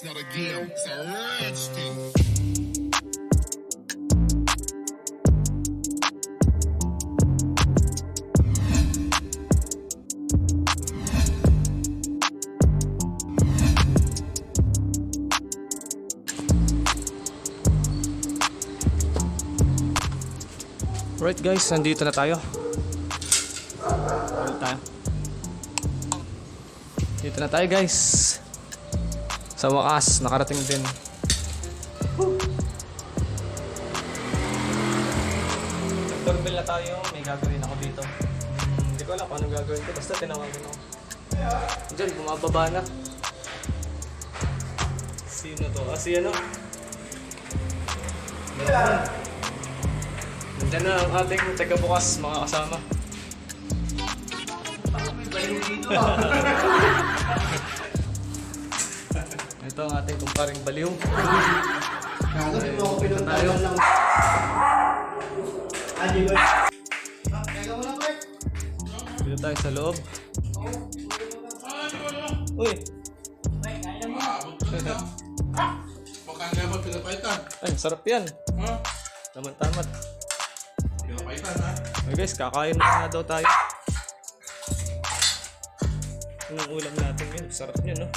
It's not a game, it's a rich thing. Alright guys, nandito na tayo. Dito na tayo guys. Sa wakas, nakarating din. Nag-doorbell na tayo, may gagawin ako dito. Hindi ko alam kung anong gagawin ko, basta tinawagan ako. Diyan, bumababa na. Sino to? Si ano? Nandiyan na ang ating taga-bukas, mga kasama. Ito ang ating kumparing baliw. Dito tayo. Dito tayo sa loob. Uy! Makanya ba pinapaitan? Ay, sarap yan. Tamat-tamat. Pinapaitan ha? Okay guys, kakain na daw tayo. Anong ulam natin yun? Sarap niya, no?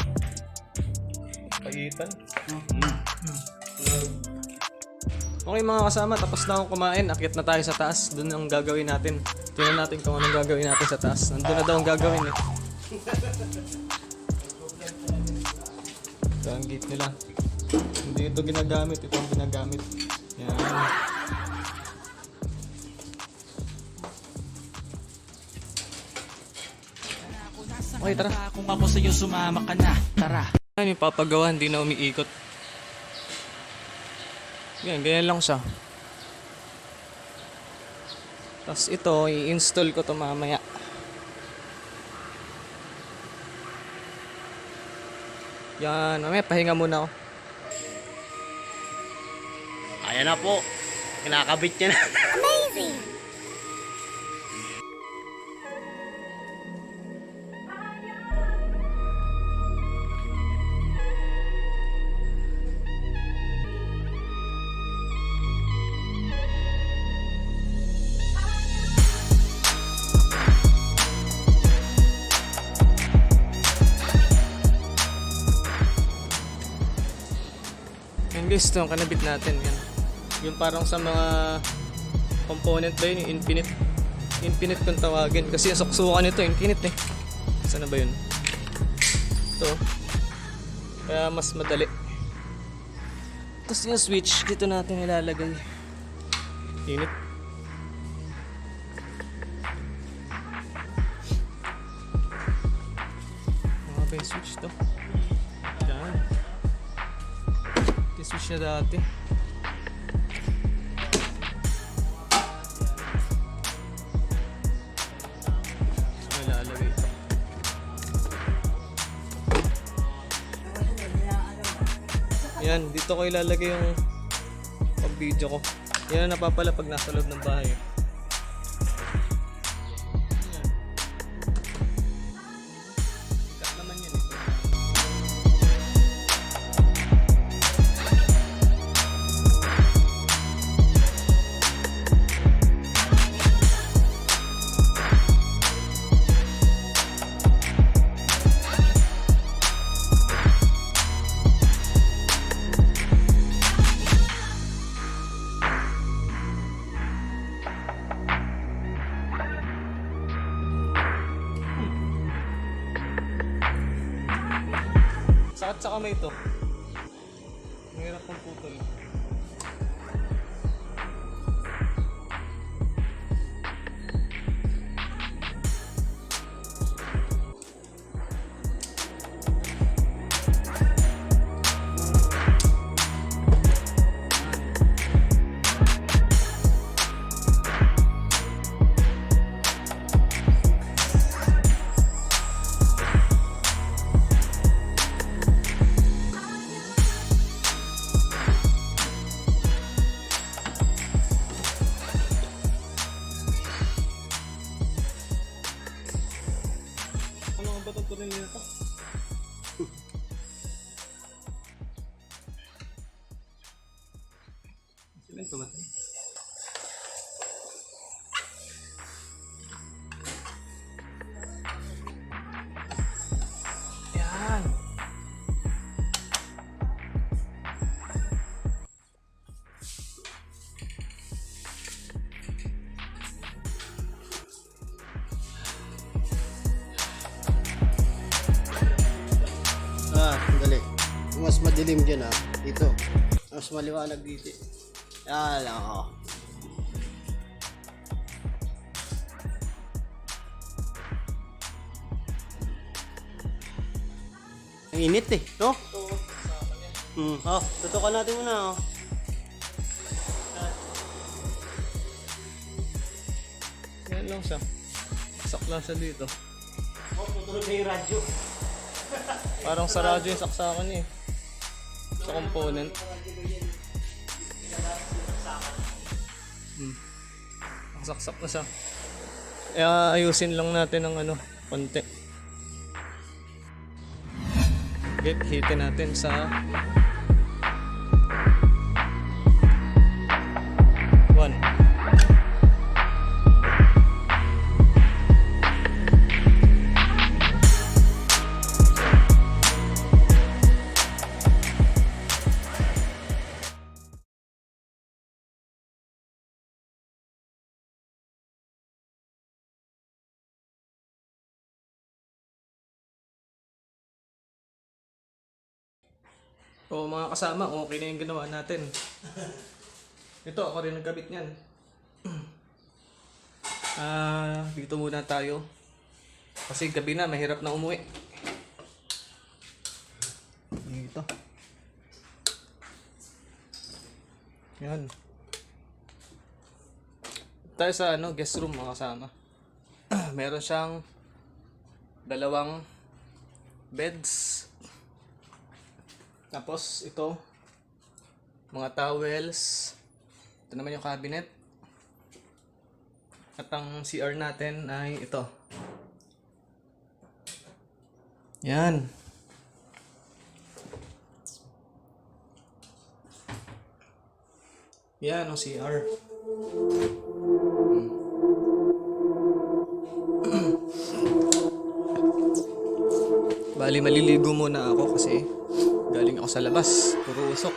Paitan. Okay mga kasama, tapos na akong kumain. Akyat na tayo sa taas. Doon ang gagawin natin. Tingnan natin kung anong gagawin natin sa taas. Nandun na daw ang gagawin eh. Ito ang gate nila. Hindi ito ginagamit. Ito ang ginagamit. Yan. Okay, tara. Kung ako sa'yo sumama ka na, tara. Ay, may papagawa, hindi na umiikot. Yan, ganyan lang siya. Tapos ito, i-install ko to mamaya. Yan, mamaya pahinga muna ako. Ayan na po. Kinakabit niya na. Yan guys, ito yung kanabit natin. Yan. Yung parang sa mga component ba yun, yung infinite. Infinite kung tawagin. Kasi yung suksukan nito, infinite eh. Saan na ba yun? Ito. Kaya mas madali. Tapos yung switch, dito natin ilalagay. Init. Mga ba yung switch to? Yan. Switch na dati. So, ilalagay ito. Yan, dito ko ilalagay yung pag-video ko. Yan ang napapala pag nasa loob ng bahay. Yan. Cut naman yun eh. Sakit sa kamay ito. Mahirap kong putol. mas madilim dyan dito. Mas maliwanag dito. Yan lang Ang init no? Tutukan natin muna Yan lang siya. Sak lang siya dito. Tutulog na yung radyo. Parang sarado yung saksakan niya sa component. Saksak na siya. Ayusin lang natin ng konti. Okay, hitin natin sa 1. O mga kasama, okay na yung ginawa natin. Ito, ako rin nagkabit niyan. Dito muna tayo. Kasi gabi na, mahirap na umuwi. Dito. Yan. Tayo sa guest room mga kasama. Meron siyang 2 beds. Tapos ito, mga towels. Ito naman yung cabinet. At ang CR natin ay ito. Yan. Yan ang CR. Bali maliligo muna ako kasi galing ako sa labas, puro usok.